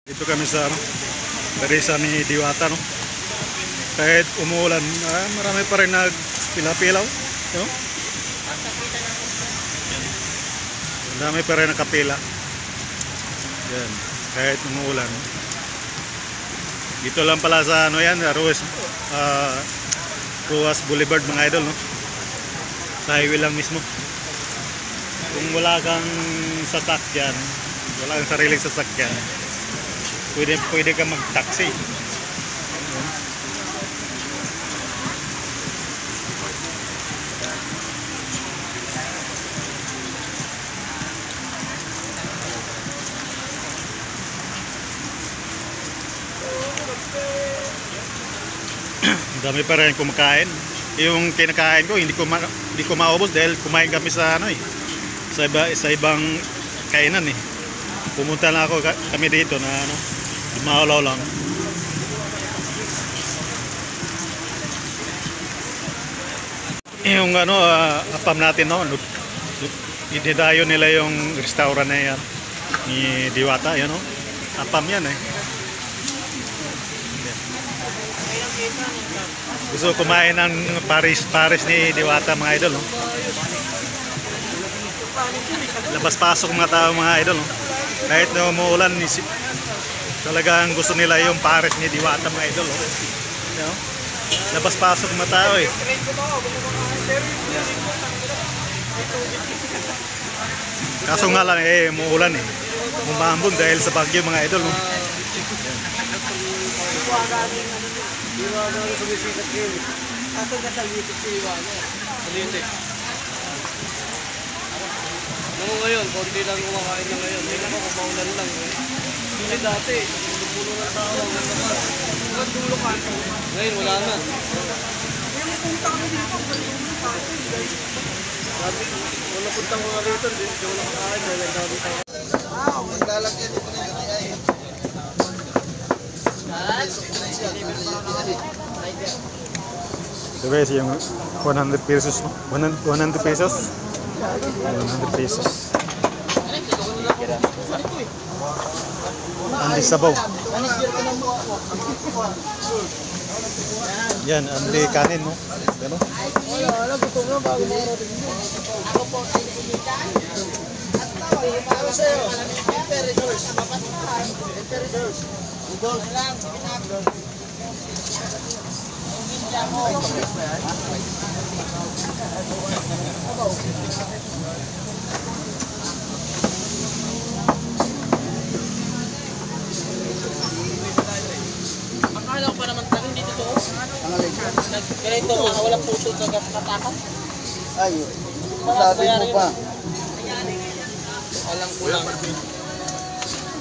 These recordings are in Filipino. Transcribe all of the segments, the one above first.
Dito kami sa Barisa ni Diwata, no? Kahit umuulan, marami pa rin nagpila-pilaw, no? Ang dami pa rin nakapila. Yan, kahit umuulan. Dito lang pala sa yan, Ruas Boulevard mga idol, no? Sa highway lang mismo. Kung wala kang sasakyan, wala kang sariling sasakyan, pwede ka mag-taxi. Dami pa rin kumakain. Yung kinakain ko hindi ko maubos dahil kumain kami sa sa ibang kainan eh. Pumunta na kami dito na maulaw lang. Yung apam natin, no? Ididayo nila yung restaurant na yan ni Diwata, yan, no? Apam yan eh. Gusto kumain ng Paris ni Diwata mga idol, no? Labas-pasok mga tao mga idol, no? Kahit na umuulan, talagang gusto nila yung Paris ni Diwata mga idol, no? You know? Labas-pasok mga tao eh. Kaso nga lang umuulan eh. Umambon dahil sa bagyo mga idol, no? Ngayon, konti lang kumakain na ngayon. Hindi naman kumaulan lang. Hindi dati, pulo ng tao lang naman. Hanggang dulo kanto. Ngayon, wala na. Yung punta kami dito, wala punta ko nga rito, hindi ko nakakain. Nagdami tayo. Maglalagyan dito na yun ay. So guys, yung 100 pesos, no? 100 pesos. 100 pesos. Andi sabaw. Yan, andi kanin, no? Ano? Ako po, pinilitan. At tawag, para sa'yo. Imperators. Imperators. Udol lang, pinag. Akala ko pa naman tayo dito to. Ganito mga walang puso na katakan. Ay, masabi mo pa. Walang kulang.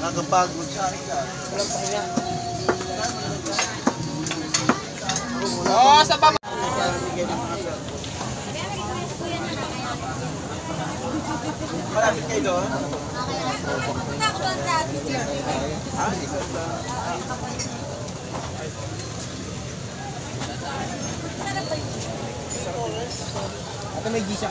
Nakapagod sa akin ka. Walang pahinga. Oh, sa baba. Malapit kayo doon? Ito may gisa.